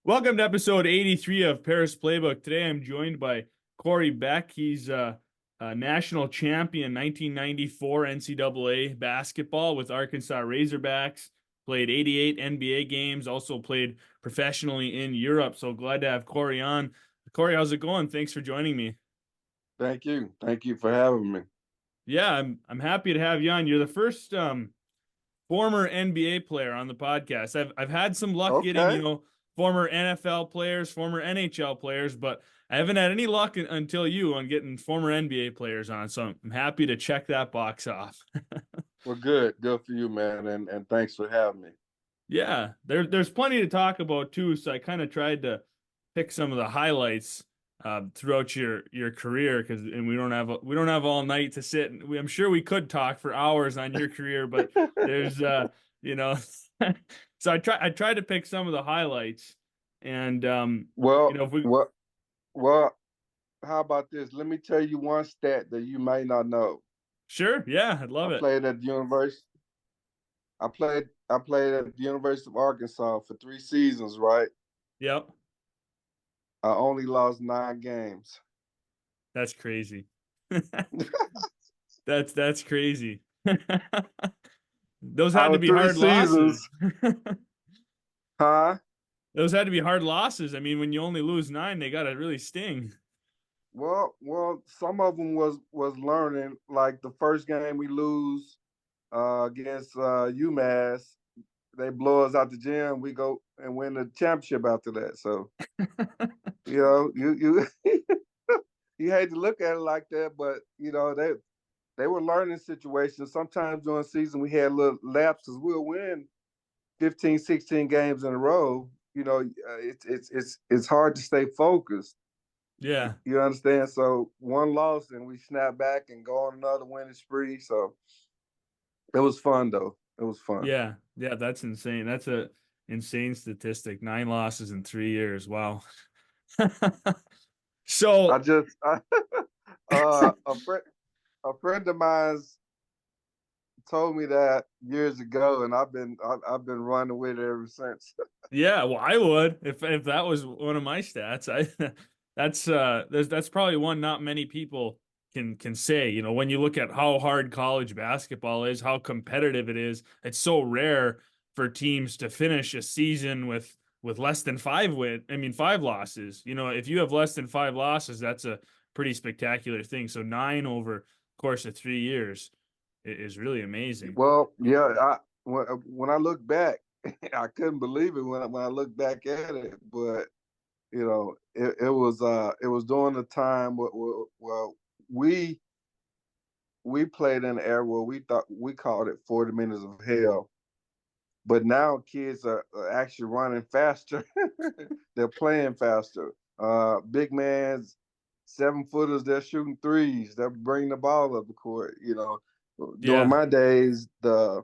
Welcome to episode 83 of Paris Playbook. Today I'm joined by Corey Beck. He's a national champion 1994 NCAA basketball with Arkansas Razorbacks. Played 88 NBA games, also played professionally in Europe. So glad to have Corey on. Corey, how's it going? Thanks for joining me. Thank you. Thank you for having me. Yeah, I'm happy to have you on. You're the first former NBA player on the podcast. I've had some luck getting, Okay. former NFL players, former NHL players, but I haven't had any luck until you on getting former NBA players on. So I'm happy to check that box off. Well, good. Good for you, man. And thanks for having me. Yeah, there's plenty to talk about too. So I kind of tried to pick some of the highlights throughout your career and we don't have all night to sit. I'm sure we could talk for hours on your career, but there's you know, so I tried to pick some of the highlights, and Well, if we what well, how about this? Let me tell you one stat that you might not know. sure, yeah, I'd I love it. played at the university. I played at the University of Arkansas for 3 seasons, right? Yep, I only lost 9 games. that's crazy. That's crazy. Those had Out to of be three hard seasons, losses. huh? Those had to be hard losses. I mean, when you only lose nine, they gotta really sting. Well, some of them was learning. Like the first game we lose against UMass, they blow us out the gym. We go and win the championship after that. So you you hate to look at it like that, but they were learning situations. Sometimes during the season we had little lapses. We'll win 15, 16 games in a row. It's hard to stay focused. Yeah, You understand? So one loss and we snap back and go on another winning spree. So it was fun though. It was fun. yeah. That's insane. That's a insane statistic. Nine losses in 3 years. Wow. I So just a friend of mine's told me that years ago, and I've been running with it ever since. yeah, well, I would if that was one of my stats. I that's probably one not many people can say. When you look at how hard college basketball is, how competitive it is, it's so rare for teams to finish a season with less than five losses. If you have less than five losses, that's a pretty spectacular thing. So nine over the course of 3 years is really amazing. Well, yeah, when I look back, I couldn't believe it when I look back at it. But it was during the time where we we played in an era where we called it 40 minutes of hell. But now kids are actually running faster. They're playing faster. Big man's 7 footers, they're shooting threes. They're bringing the ball up the court. During Yeah. my days, the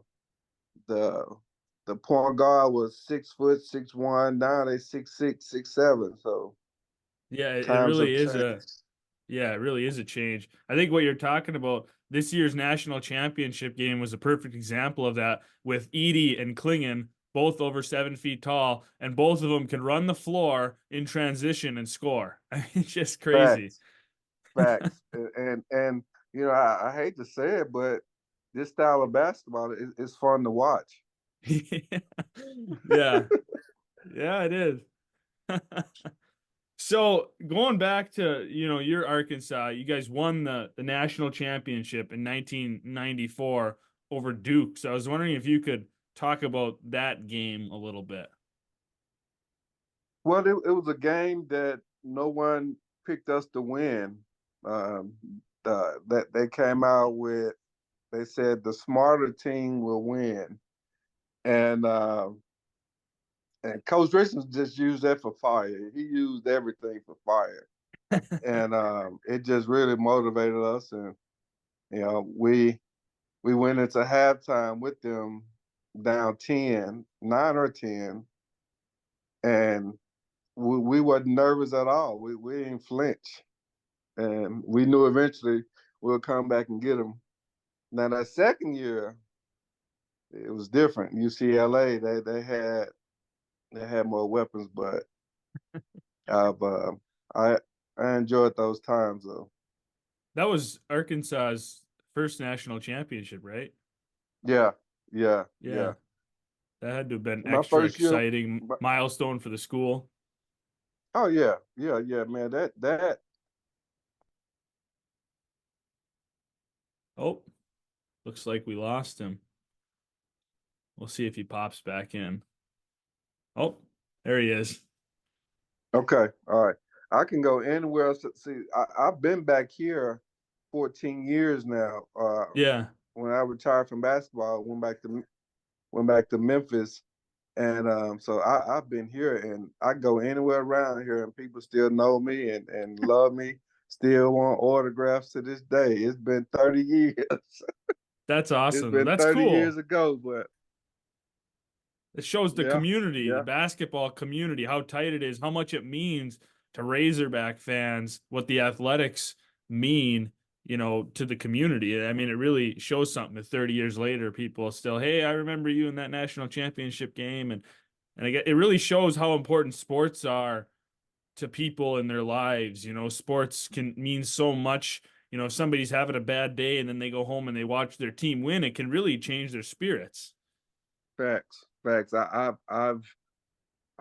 the point guard was 6 foot, 6'1". Now they 6'6", 6'7". So Yeah, it times really have is changed. yeah, it really is a change. I think what you're talking about, this year's national championship game was a perfect example of that with Edie and Klingon, both over 7 feet tall, and both of them can run the floor in transition and score. I mean, it's just crazy. Facts, facts, and I hate to say it, but this style of basketball is fun to watch. Yeah, yeah, it is. So going back to, your Arkansas, you guys won the national championship in 1994 over Duke. So I was wondering if you could talk about that game a little bit. Well, it was a game that no one picked us to win. Um, that they came out with, they said the smarter team will win, and Coach Richardson just used that for fire. He used everything for fire, and it just really motivated us. And we went into halftime with them down 10, 9 or 10, and we wasn't nervous at all. We didn't flinch, and we knew eventually we'll come back and get them. Now that second year, it was different. UCLA, they had more weapons, but I've I I enjoyed those times though. That was Arkansas's first national championship, right? Yeah, yeah, Yeah, yeah. that had to have been My extra first year. exciting milestone for the school. Oh yeah, yeah, yeah, man. That Oh, looks like we lost him. We'll see if he pops back in. Oh, there he is. okay. All right. I can go anywhere else. See, I've been back here 14 years now. Yeah, When I retired from basketball, went back to Memphis, and so I've been here, and I go anywhere around here, and people still know me and love me. Still want autographs to this day. It's been 30 years. that's It's awesome. been That's 30 years cool. ago, but It shows the yeah, community, the yeah, basketball community, how tight it is, how much it means to Razorback fans, what the athletics mean, to the community. I mean, it really shows something that 30 years later, people still, hey, I remember you in that national championship game. And it really shows how important sports are to people in their lives. Sports can mean so much. If somebody's having a bad day and then they go home and they watch their team win, it can really change their spirits. facts, facts.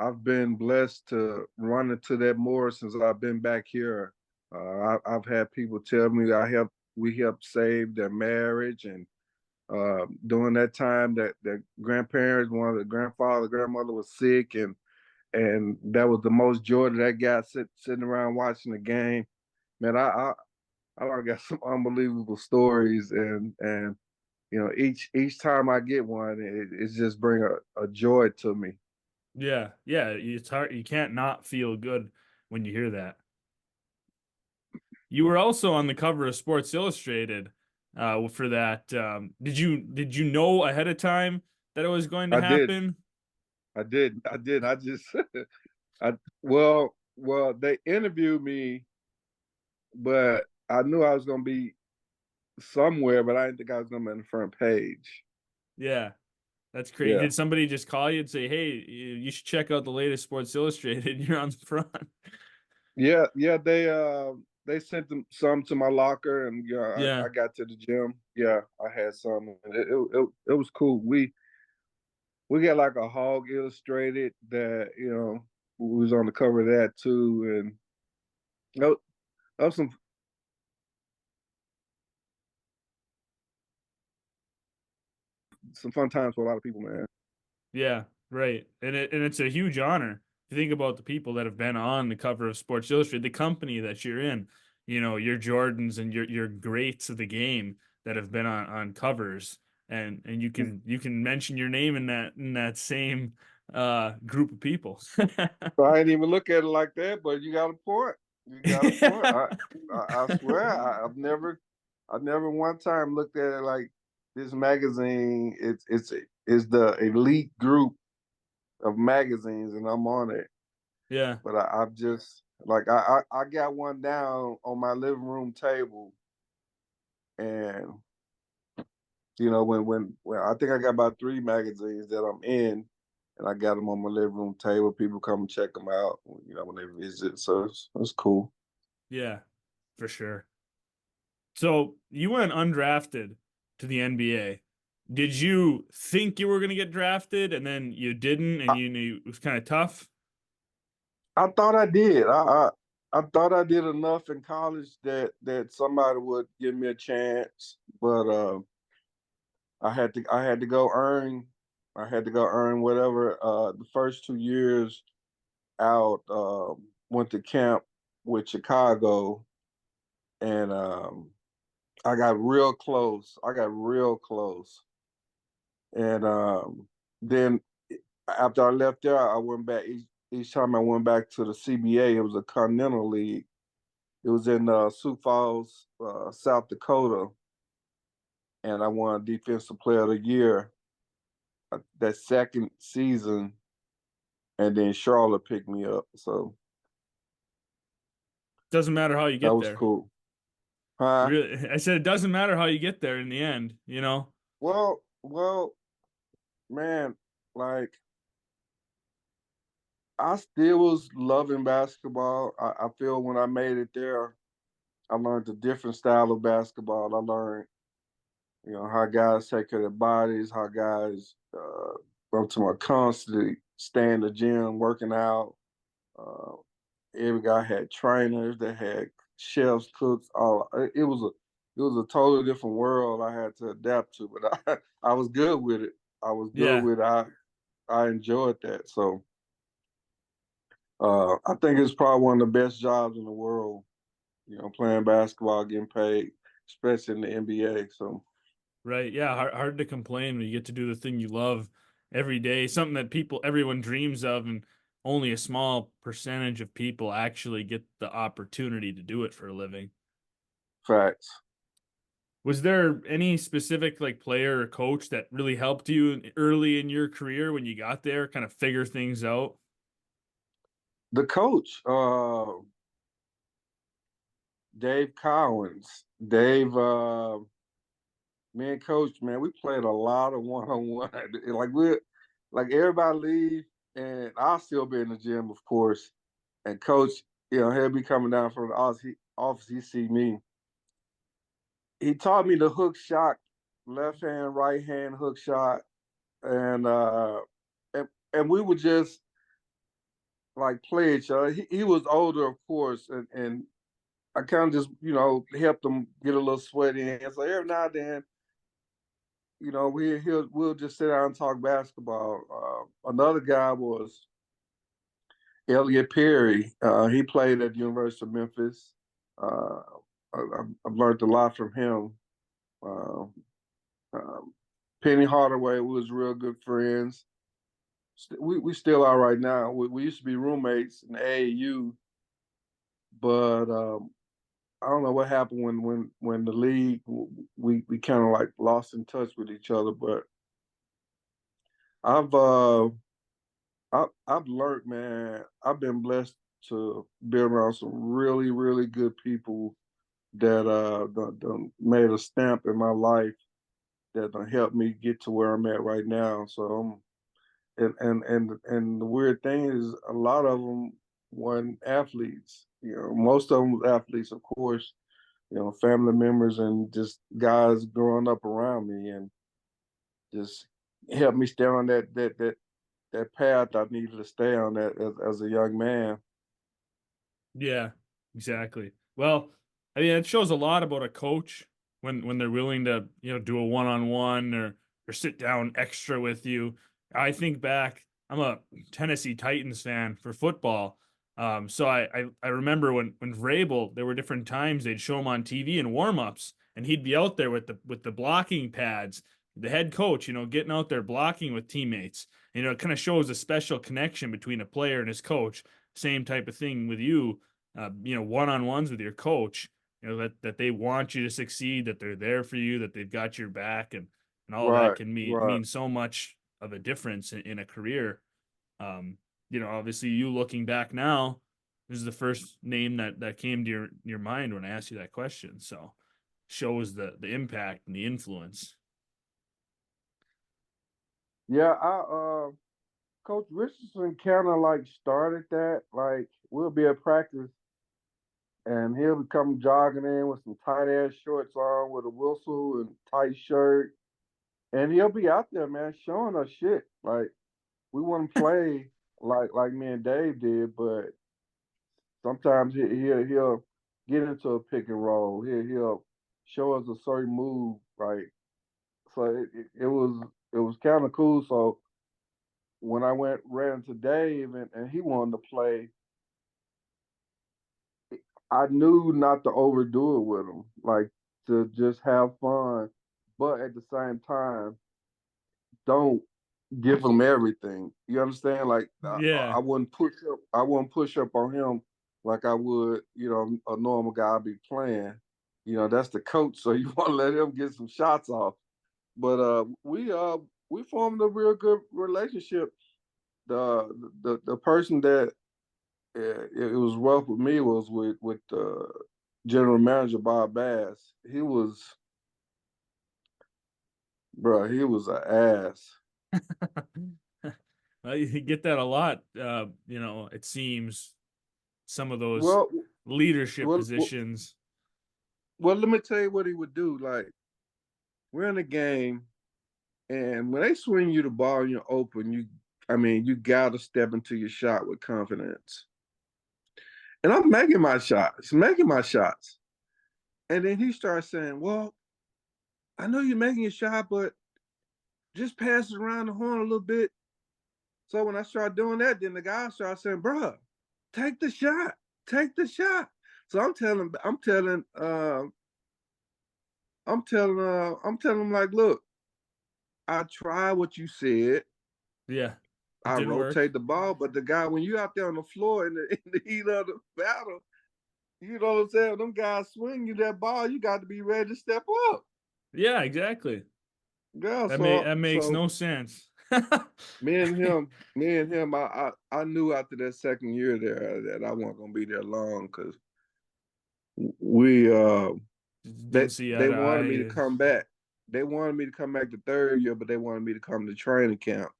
I've been blessed to run into that more since I've been back here. I've had people tell me we helped save their marriage, and during that time that grandparents, one of the grandfather, grandmother was sick, and that was the most joy that guy sitting around watching the game. Man, I got some unbelievable stories, and each time I get one, it's just bring a joy to me. Yeah, yeah, it's hard. You can't not feel good when you hear that. You were also on the cover of Sports Illustrated for that. Did you know ahead of time that it was going to I did. happen? I did. I just, well, they interviewed me, but I knew I was gonna be somewhere, but I didn't think I was gonna be on the front page. Yeah, that's crazy. Yeah, Did somebody just call you and say, "Hey, you should check out the latest Sports Illustrated"? You're on the front. yeah, yeah. They sent them some to my locker, and I Yeah, got to the gym. Yeah, I had some, and it was cool. We got like a Hog Illustrated that we was on the cover of that too, and that was some fun times for a lot of people, man. yeah, right. And it's a huge honor. If you think about the people that have been on the cover of Sports Illustrated, the company that you're in, your Jordans and your greats of the game that have been on covers, and you can mention your name in that same group of people. So I didn't even look at it like that, but you got a point. You got a point. I swear I've never one time looked at it like this magazine. It's the elite group of magazines, and I'm on it. Yeah, But I've just like I got one down on my living room table, and when I think I got about three magazines that I'm in, and I got them on my living room table. People come and check them out, when they visit. So it's cool. yeah, for sure. So you went undrafted to the NBA. Did you think you were going to get drafted and then you didn't and I, you knew it was kind of tough? I thought I did. I thought I did enough in college that somebody would give me a chance, but I had to go earn. I had to go earn whatever. The first 2 years out, went to camp with Chicago, and I got real close. I got real close, and then after I left there, I went back. Each time I went back to the CBA, it was a Continental League. It was in Sioux Falls, South Dakota, and I won Defensive Player of the Year that second season. And then Charlotte picked me up, so Doesn't matter how you that get was there. cool. Huh? Really, I said it doesn't matter how you get there in the end. Well, man, like I still was loving basketball. I feel when I made it there, I learned a different style of basketball. I learned, how guys take care of their bodies, how guys go to my constantly stay in the gym, working out. Uh, every guy had trainers, they had chefs, cooks. All it was a totally different world I had to adapt to, but I was good with it. I was good Yeah. with it. I enjoyed that. So I think it's probably one of the best jobs in the world. Playing basketball, getting paid, especially in the NBA. So Right. Yeah. Hard to complain when you get to do the thing you love every day, something that everyone dreams of, and only a small percentage of people actually get the opportunity to do it for a living. facts. Was there any specific like player or coach that really helped you early in your career when you got there, kind of figure things out? The coach, Dave Collins, me and Coach, man, we played a lot of one on one. Like everybody leave, and I'll still be in the gym, of course. And Coach, he'll be coming down from the office. He see me. He taught me the hook shot, left hand, right hand hook shot, and and we would just like play each other. He was older, of course, and I kind of just helped him get a little sweaty. And so every now and then, we'll just sit down and talk basketball. Another guy was Elliot Perry. He played at the University of Memphis. Uh, I've learned a lot from him. Uh, um, Penny Hardaway was real good friends. We still are right now. We used to be roommates in AAU, but I don't know what happened when the league we kind of like lost in touch with each other. But I've uh I've learned, man. I've been blessed to be around some really really good people that done made a stamp in my life that done helped me get to where I'm at right now. So and the weird thing is a lot of them weren't athletes. Most of them was athletes, of course. Family members and just guys growing up around me and just helped me stay on that path I needed to stay on that as a young man. Yeah, exactly. Well, I mean, it shows a lot about a coach when they're willing to, do a one-on-one or sit down extra with you. I think back, I'm a Tennessee Titans fan for football. So I remember when Vrabel, there were different times they'd show him on TV in warm-ups, and he'd be out there with the blocking pads, the head coach, getting out there blocking with teammates. It kind of shows a special connection between a player and his coach. Same type of thing with you, one-on-ones with your coach, that they want you to succeed, that they're there for you, that they've got your back, and all that Right, can right. mean so much of a difference in a career. Um, Obviously you looking back now, this is the first name that came to your mind when I asked you that question. So shows the impact and the influence. Yeah, Coach Richardson kind of like started that. Like we'll be at practice and he'll come jogging in with some tight ass shorts on with a whistle and tight shirt. And he'll be out there, man, showing us shit. Like we wouldn't play like me and Dave did, but sometimes he'll get into a pick and roll. He'll show us a certain move, right? So it was kind of cool. So when I ran into Dave and he wanted to play, I knew not to overdo it with him, like to just have fun, but at the same time, don't give him everything. You understand? Like Yeah. I wouldn't push up. I wouldn't push up on him like I would, a normal guy be playing. That's the coach, so you want to let him get some shots off. But we formed a real good relationship. The person that it was rough with me was with general manager Bob Bass. He was, bro, he was an ass. Well, you get that a lot. It seems some of those Well, leadership well, well, positions. well, let me tell you what he would do. Like, we're in a game, and when they swing you the ball and you're open, I mean, you got to step into your shot with confidence. And I'm making my shots. And then he starts saying, well, I know you're making your shot, but just pass it around the horn a little bit. So when I start doing that, then the guy starts saying, bro, take the shot, take the shot. So I'm telling him like, look, I try what you said. Yeah, it I didn't work. rotate the ball, but the guy, when you out there on the floor in the heat of the battle, you know what I'm saying? Them guys swing you that ball, you got to be ready to step up. Yeah, exactly. Yeah, That makes so no sense. I knew after that second year there that I wasn't gonna be there long because we Didn't see eye they to wanted me to eye. come back. They wanted me to come back the third year, but they wanted me to come to training camp,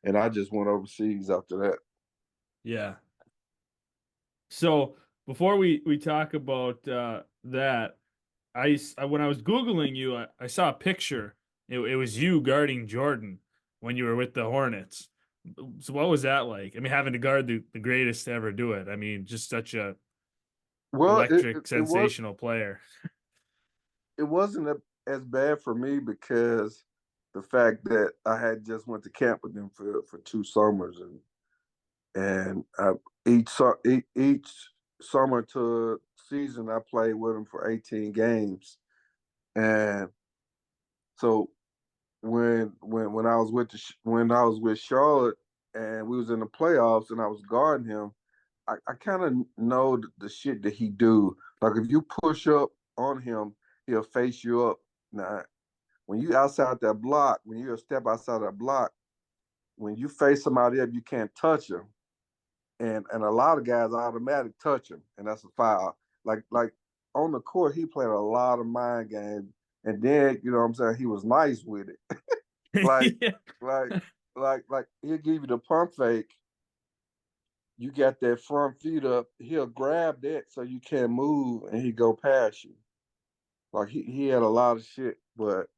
and I just went overseas after that. Yeah. So before we talk about that, when I was Googling you, I saw a picture. It was you guarding Jordan when you were with the Hornets. So what was that like? I mean, having to guard the greatest to ever do it. I mean, just such a Well, electric, sensational player. it wasn't as bad for me because the fact that I had just went to camp with them for 2 summers, and each summer to season I played with them for 18 games, and so when I was when I was with Charlotte and we was in the playoffs and I was guarding him, I kind of know the shit that he do. Like if you push up on him, he'll face you up. Now, when you outside that block, when you're a step outside that block, when you face somebody up, you can't touch him. And a lot of guys automatic touch him, and that's a foul. Like on the court, he played a lot of mind games, and then you know what I'm saying, he was nice with it. like Yeah. like like he'll give you the pump fake. You got that front feet up, he'll grab that so you can't move, and he go past you. Like he had a lot of shit, but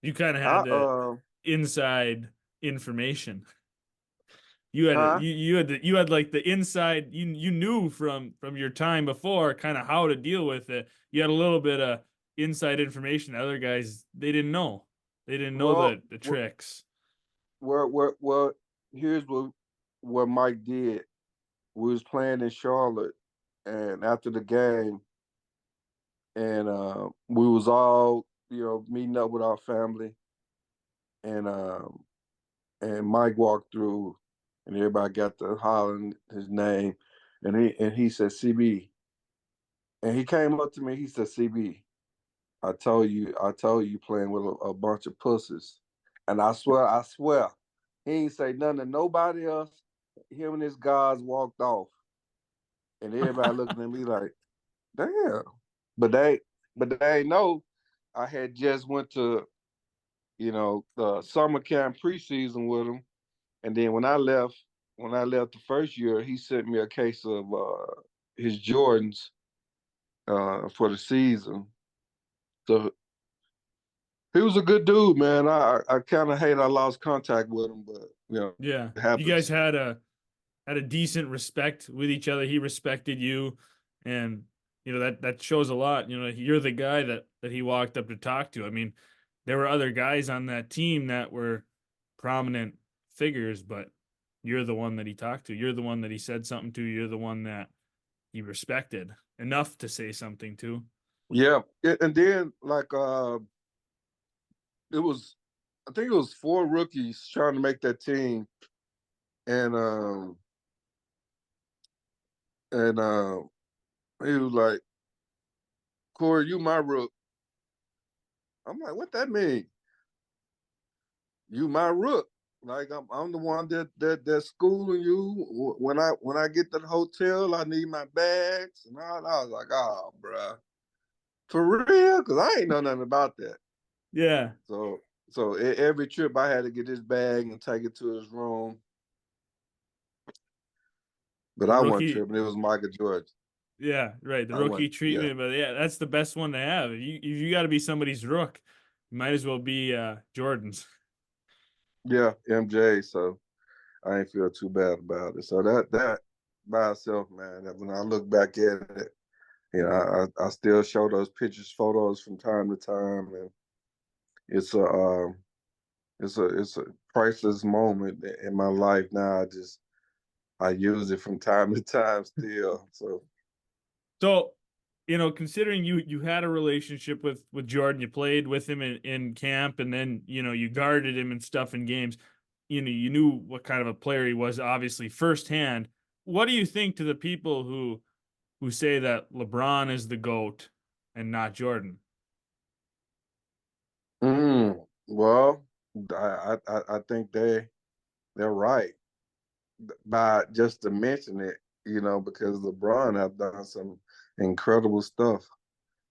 You kind of I had the inside information. huh? You had like the inside you knew from your time before kind of how to deal with it. You had a little bit of inside information that other guys they didn't know. They didn't know Well, the tricks. well, here's what Mike did. We was playing in Charlotte, and after the game, and we was all meeting up with our family, and Mike walked through, and everybody got to hollering his name, and he said CB, and he came up to me. He said CB, I told you playing with a bunch of pussies, and I swear, he ain't say nothing to nobody else. Him and his guys walked off, and everybody looking at me like, damn. But they know I had just went to the summer camp preseason with him, and then when I left the first year, he sent me a case of his Jordans for the season. So he was a good dude, man. I kind of hate I lost contact with him, but Yeah. it You guys happens. had a decent respect with each other. He respected you, and that shows a lot. You're the guy that he walked up to talk to. I mean, there were other guys on that team that were prominent figures, but you're the one that he talked to. You're the one that he said something to. You're the one that he respected enough to say something to. Yeah, and then like it was, I think it was 4 rookies trying to make that team, and and he was like, Corey, you my rook. I'm like, what that mean? You my rook. Like I'm the one that's schooling you. When I get to the hotel, I need my bags and all. I was like, oh, bro, for real, because I ain't know nothing about that. Yeah. So So every trip I had to get his bag and take it to his room. But The I wasn't rookie, tripping. It was Michael Jordan. yeah, right. The I rookie went, yeah, treatment, but yeah, that's the best one to have. If you got to be somebody's rook, you might as well be Jordan's. yeah, MJ. So I ain't feel too bad about it. So that by itself, man. When I look back at it, I still show those pictures, photos from time to time, and it's a priceless moment in my life now. I use it from time to time still. So So, considering you had a relationship with Jordan, you played with him in camp, and then you guarded him and stuff in games. You knew what kind of a player he was, obviously firsthand. What do you think to the people who say that LeBron is the GOAT and not Jordan? well, I think they're right by just to mention it, because LeBron have done some incredible stuff.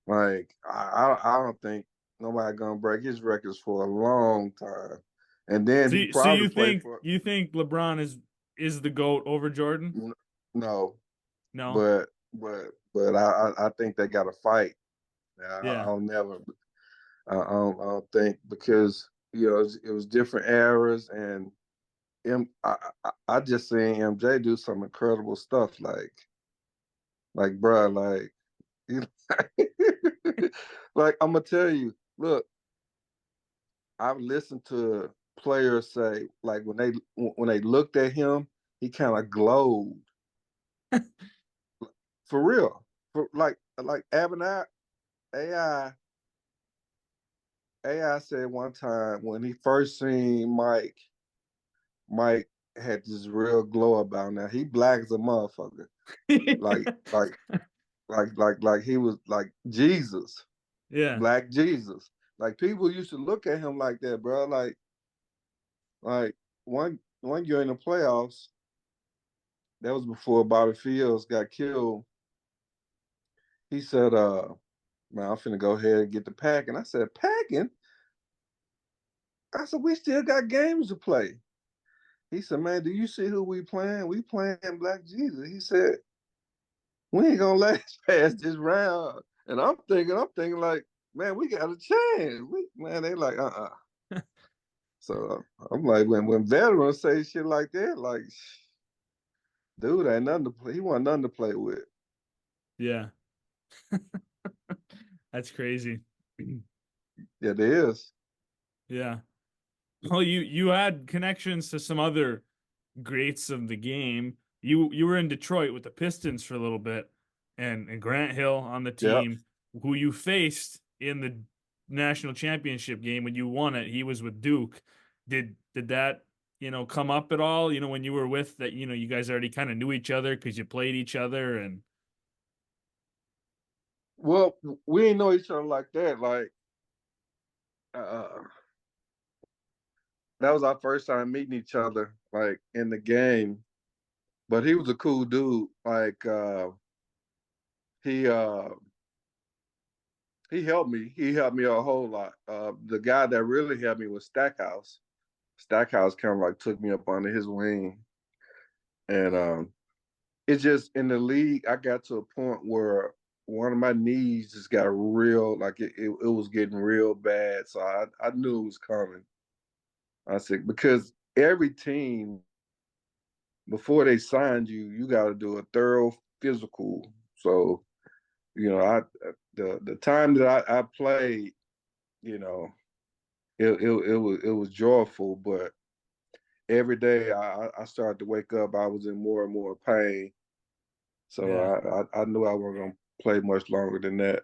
Like I don't think nobody gonna break his records for a long time. And then So, he so probably you played think for you think LeBron is the GOAT over Jordan? no, No. but I think they got to fight. Yeah. I'll never. I don't think because it was different eras and I just seen MJ do some incredible stuff like bruh like you like I'm gonna tell you look I've listened to players say like when they looked at him he kind of glowed for real for like AI AI said one time when he first seen Mike had this real glow about him. Now he black as a motherfucker like like like he was like Jesus, Yeah. Black Jesus. Like people used to look at him like that, bro. Like one year in the playoffs, that was before Bobby Fields got killed. He said, man, I'm finna go ahead and get the pack. And I said, packing? I said, we still got games to play. He said, man, do you see who we playing? We playing Black Jesus. He said, we ain't gonna last past this round. And I'm thinking like, man, we got a chance. Man, they like, So I'm like, when veterans say shit like that, like, dude, ain't nothing to play. He want nothing to play with. Yeah. That's crazy. Yeah, there is. Yeah. Well, you had connections to some other greats of the game. You were in Detroit with the Pistons for a little bit, and Grant Hill on the Yeah. team, who you faced in the national championship game when you won it. He was with Duke. Did that come up at all? When you were with that, you guys already kind of knew each other because you played each other and Well, we ain't know each other like that. Like, uh, that was our first time meeting each other, like in the game. But he was a cool dude. Like, he uh, he helped me. He helped me a whole lot. The guy that really helped me was Stackhouse. Stackhouse kind of like took me up under his wing, and it's just in the league, I got to a point where one of my knees just got real, like it was getting real bad. So I knew it was coming. I said, because every team, before they signed you, you got to do a thorough physical. So, I the time that I played, you know, it was joyful, but every day I started to wake up, I was in more and more pain. So yeah, I knew I wasn't gonna play much longer than that.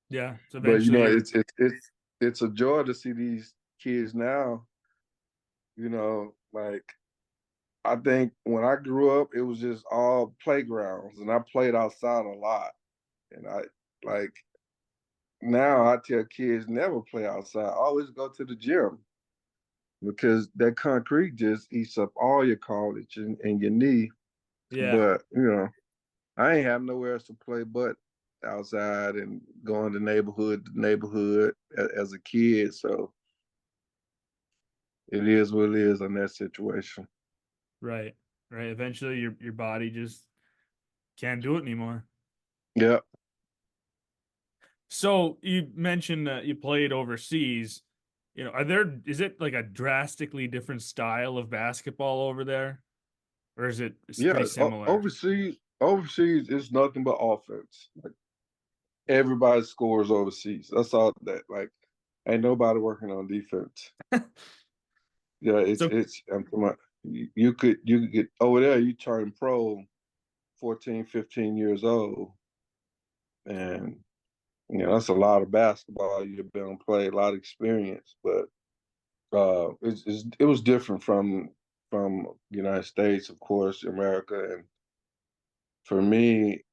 yeah. So But eventually you're it's a joy to see these kids now. Like I think when I grew up, it was just all playgrounds, and I played outside a lot. And I like now I tell kids never play outside. Always go to the gym because that concrete just eats up all your cartilage and your knee. yeah, But I ain't have nowhere else to play but outside and going to neighborhood to neighborhood as a kid. So it is what it is in that situation. Right. Right. Eventually your body just can't do it anymore. Yeah, So you mentioned that you played overseas. Is it like a drastically different style of basketball over there? Or it's yeah. pretty similar? Overseas is nothing but offense. Like everybody scores overseas. That's all that. Like ain't nobody working on defense. Yeah, So it's. I'm talking about, you could get over there. You turn pro 14, 15 years old, and that's a lot of basketball you've been played, a lot of experience. But it was different from United States, of course, America, and for me,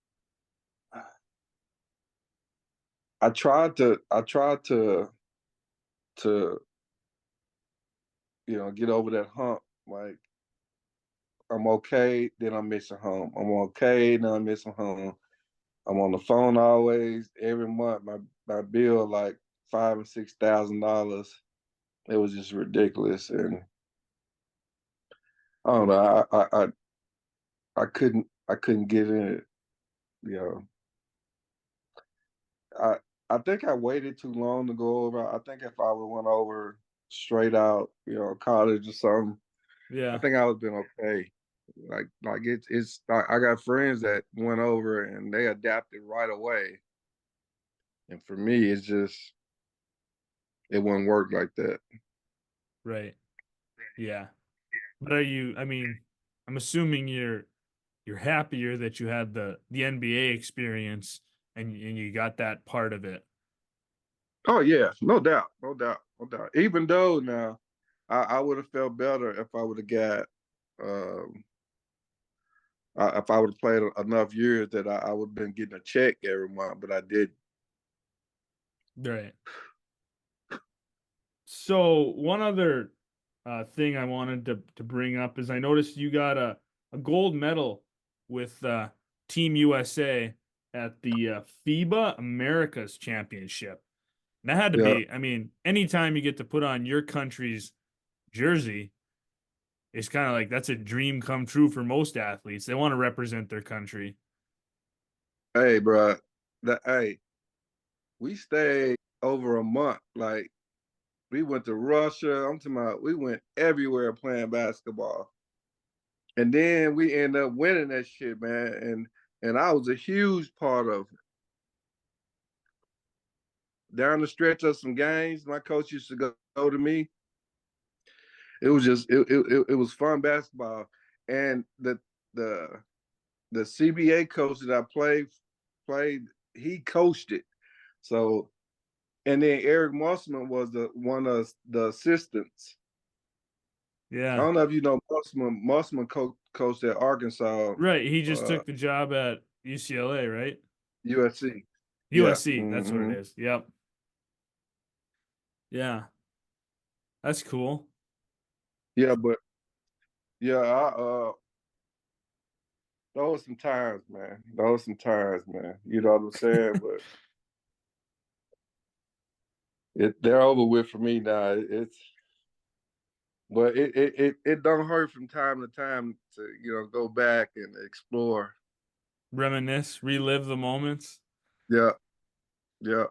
I tried to get over that hump. Like I'm okay, then I'm missing home. I'm okay, then I'm missing home. I'm on the phone always every month. My bill like $5,000 and $6,000. It was just ridiculous, and I don't know. I couldn't get in it. You know, I I think I waited too long to go over. I think if I would went over straight out, college or something, I yeah, think I would have been okay. I got friends that went over and they adapted right away, and for me, it wouldn't work like that. right. Yeah. But I mean, I'm assuming you're happier that you had the NBA experience and you got that part of it. Oh yeah, no doubt, no doubt, no doubt. Even though now, I would have felt better if I would have got, um, if I would have played enough years that I would have been getting a check every month, but I did. Right. So one other thing I wanted to bring up is I noticed you got a gold medal with Team USA at the FIBA Americas Championship. And that had to Yeah. be, I mean, anytime you get to put on your country's jersey, it's kind of like that's a dream come true for most athletes. They want to represent their country. Hey, bro. Hey, we stayed over a month. Like we went to Russia. I'm talking about we went everywhere playing basketball, and then we ended up winning that shit, man. And I was a huge part of it. Down the stretch of some games, my coach used to go to me. It was just it was fun basketball, and the the CBA coach that I played, he coached it. So, and then Eric Mossman was the one of the assistants. I Yeah. don't know if you know Mossman. Mossman coached at Arkansas, Right. He just uh, took the job at UCLA, right? USC. Yeah. USC. That's what it Hmm. is. Yep. Yeah. That's cool. Yeah, but yeah, those were some times, man. Those were some times, man. You know what I'm saying? But they're over with for me now. But it don't hurt from time to time to go back and explore. Reminisce, relive the moments. Yeah, yeah.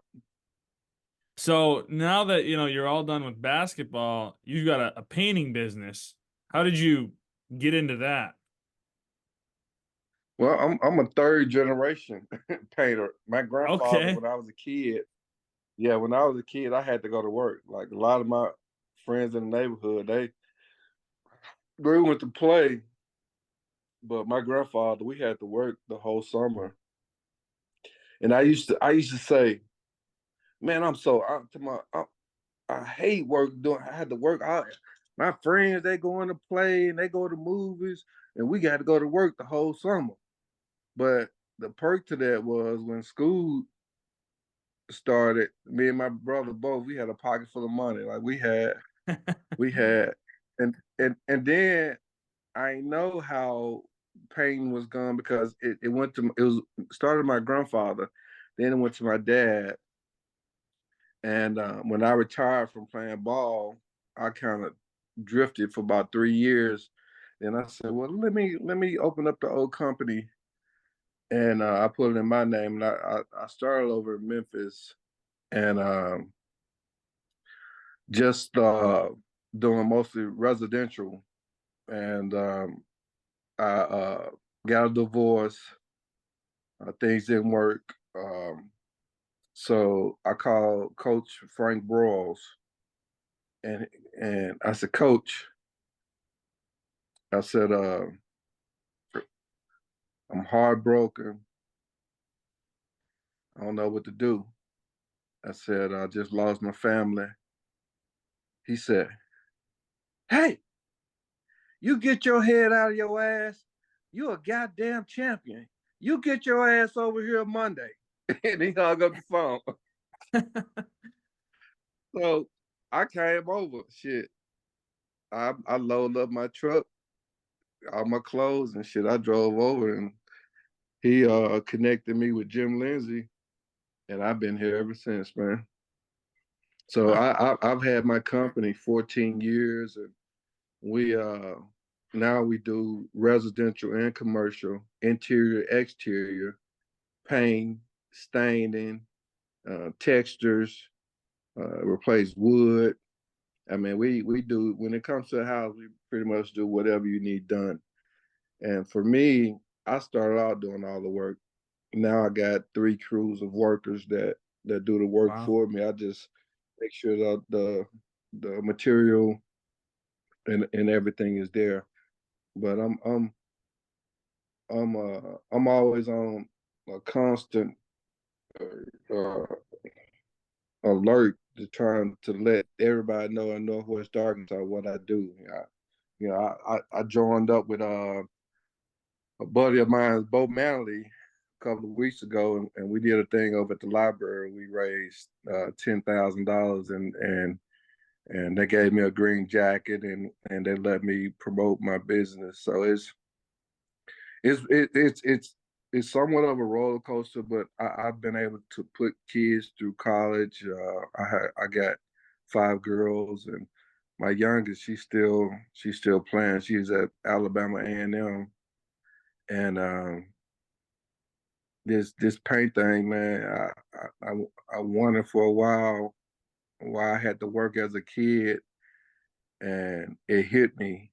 So now that you're all done with basketball, you've got a painting business. How did you get into that? Well, I'm a third generation painter. My grandfather, Okay. when I was a kid, yeah, when I was a kid, I had to go to work. Like a lot of my friends in the neighborhood, they went to play, but my grandfather, we had to work the whole summer. And I used to say, man, I hate work doing. I had to work. My friends, they going to play and they go to movies, and we got to go to work the whole summer. But the perk to that was when school started, me and my brother both, we had a pocket full of money. Like we had, and then I know how pain was gone because it was started with my grandfather, then it went to my dad, and when I retired from playing ball, I kind of drifted for about 3 years. Then I said, well, let me open up the old company, and I put it in my name. And I started over in Memphis, and just doing mostly residential. And I got a divorce. Things didn't work. So I called Coach Frank Broyles, and I said, Coach, I said, I'm heartbroken. I don't know what to do. I said, I just lost my family. He said, hey, you get your head out of your ass. You a goddamn champion. You get your ass over here Monday. And he hung up the phone. So I came over. Shit. I loaded up my truck, all my clothes and shit. I drove over, and he connected me with Jim Lindsay, and I've been here ever since, man. So Huh. I've had my company 14 years, and we now we do residential and commercial, interior, exterior, paint, staining, textures, replace wood. I mean, we do, when it comes to a house, we pretty much do whatever you need done. And for me, I started out doing all the work. Now I got three crews of workers that do the work Wow. for me. I just make sure that the material and everything is there. But I'm always on a constant uh, alert to trying to let everybody know in Northwest Arkansas what I do. I joined up with a buddy of mine, Bo Manley, a couple of weeks ago, and we did a thing over at the library. We raised $10,000, and they gave me a green jacket, and they let me promote my business. So it's somewhat of a roller coaster, but I've been able to put kids through college. I got five girls, and my youngest, she's still playing. She's at Alabama A&M, and this paint thing, man, I wanted for a while. While I had to work as a kid, and it hit me.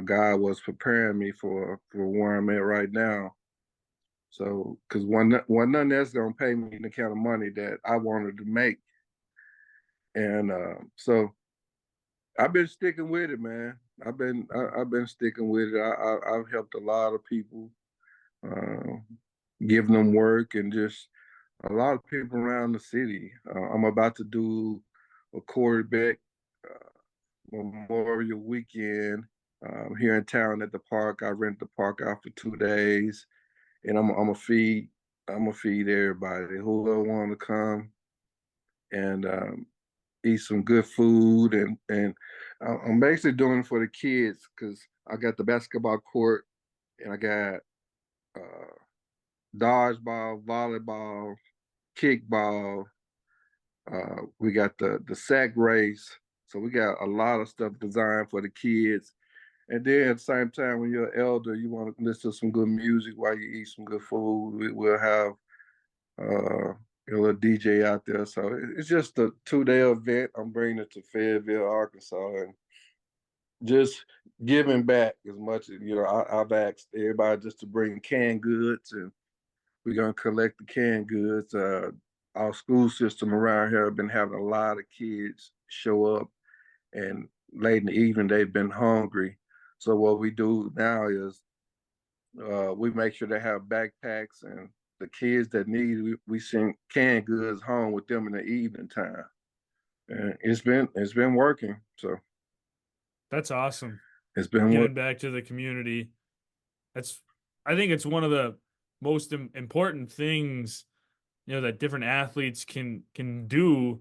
God was preparing me for where I'm at right now. So, because one nothing that's gonna pay me the kind of money that I wanted to make, and so I've been sticking with it, man. I've been sticking with it. I've helped a lot of people, uh, giving them work, and just a lot of people around the city. I'm about to do a Corey Beck Memorial Weekend here in town at the park. I rent the park out for 2 days, and I'm gonna feed everybody who will want to come, and eat some good food, and I'm basically doing it for the kids because I got the basketball court, and I got uh, dodgeball, volleyball, kickball. We got the sack race, so we got a lot of stuff designed for the kids. And then at the same time, when you're an elder, you want to listen to some good music while you eat some good food. We'll have a little DJ out there. So it's just a 2 day event. I'm bringing it to Fayetteville, Arkansas, and just giving back as much as, I've asked everybody just to bring canned goods, and we're going to collect the canned goods. Our school system around here have been having a lot of kids show up, and late in the evening, they've been hungry. So what we do now is we make sure they have backpacks, and the kids that need, we send canned goods home with them in the evening time. And it's been working. So That's awesome. it's been Giving working. back to the community. That's, I think it's one of the most important things, that different athletes can do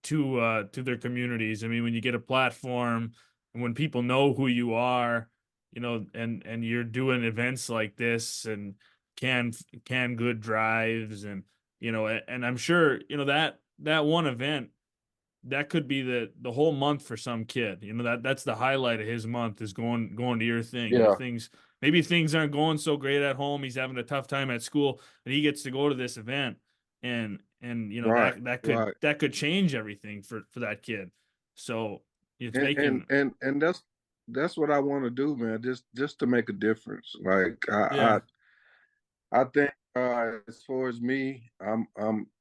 to their communities. I mean, when you get a platform and when people know who you are, and you're doing events like this and can can good drives, and and I'm sure, that one event, that could be the whole month for some kid. You know, that's the highlight of his month is going to your thing. You know, Yeah, maybe things aren't going so great at home. He's having a tough time at school, and he gets to go to this event, and you know right, right. that could change everything for that kid. So it's making And that's what I want to do, man. Just to make a difference. Like yeah, I think as far as me, I'm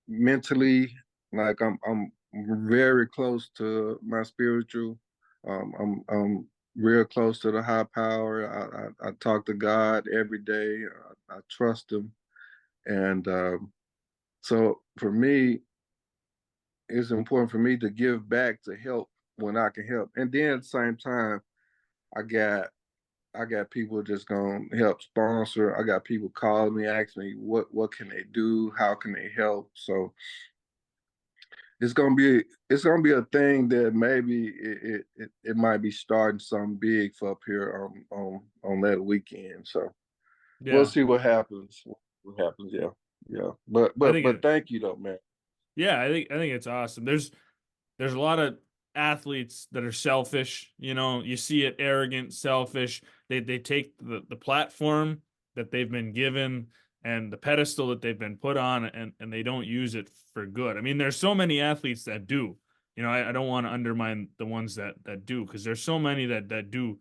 mentally like I'm very close to my spiritual. I'm real close to the high power. I talk to God every day. I trust Him, and so for me, it's important for me to give back to help when I can help, and then at the same time, I got I got people just gonna help sponsor. I got people calling me, asking me what can they do, how can they help. So it's gonna be a thing that maybe it might be starting something big for up here on that weekend. So we'll yeah. see what happens. What happens? Yeah, yeah. But I but think but it thank you though, man. yeah, I think it's awesome. There's a lot of athletes that are selfish. You know, you see it arrogant, selfish. They take the platform that they've been given and the pedestal that they've been put on, and they don't use it for good. I mean, there's so many athletes that do. You know, I don't want to undermine the ones that do because there's so many that do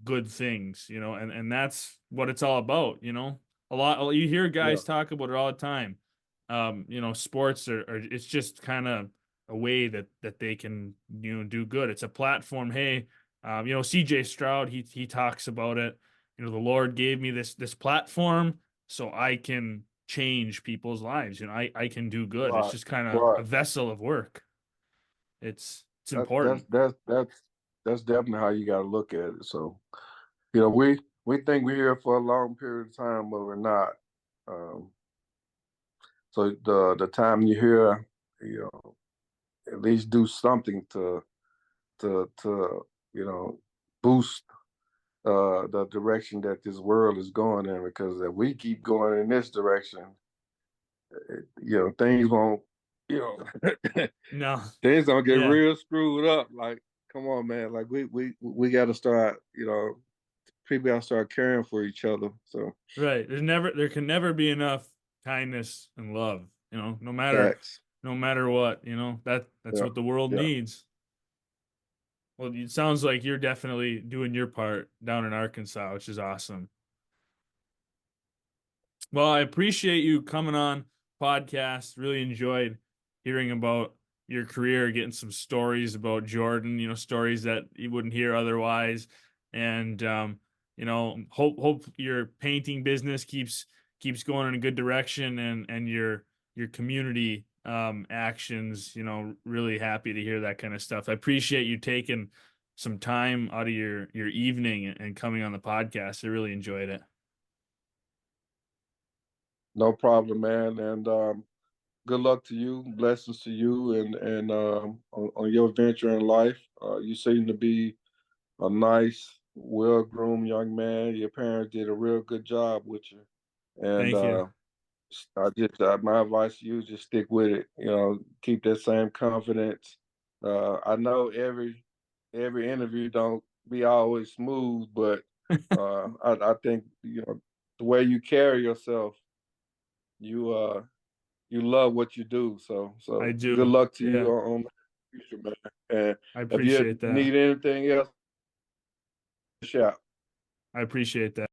good things, you know, and that's what it's all about, you know. A lot you hear Yeah, guys talk about it all the time. You know, sports are it's just kind of a way that they can, you know, do good. It's a platform. Hey, you know, CJ Stroud, he talks about it. You know, the Lord gave me this platform so I can change people's lives. You know, I can do good. It's right, just kind of right. a vessel of work. It's That, that's important. that's that's that's definitely how you got to look at it. So we think we're here for a long period of time, but we're not. Um, so the time you're here, you know, at least do something to boost the direction that this world is going in. Because if we keep going in this direction, things won't, you know, No. things gonna get Yeah. real screwed up. Like, come on, man. Like we got to start. People got to start caring for each other. So Right. There can never be enough kindness and love, you know, facts. no matter what, you know, that's Yeah, what the world yeah. needs. Well, it sounds like you're definitely doing your part down in Arkansas, which is awesome. Well, I appreciate you coming on podcast. Really enjoyed hearing about your career, getting some stories about Jordan, you know, stories that you wouldn't hear otherwise. And you know, hope your painting business keeps going in a good direction and your community actions, you know, really happy to hear that kind of stuff. I appreciate you taking some time out of your evening and coming on the podcast. I really enjoyed it. No problem, man. And good luck to you. Blessings to you, and on your venture in life. You seem to be a nice, well-groomed young man. Your parents did a real good job with you, and Thank you. my advice to you is just stick with it. Keep that same confidence. I know every interview don't be always smooth, but I think the way you carry yourself, you love what you do. I So good do. luck to you Yeah, on the future, man. And I if you appreciate that. need anything else, shout. I appreciate that.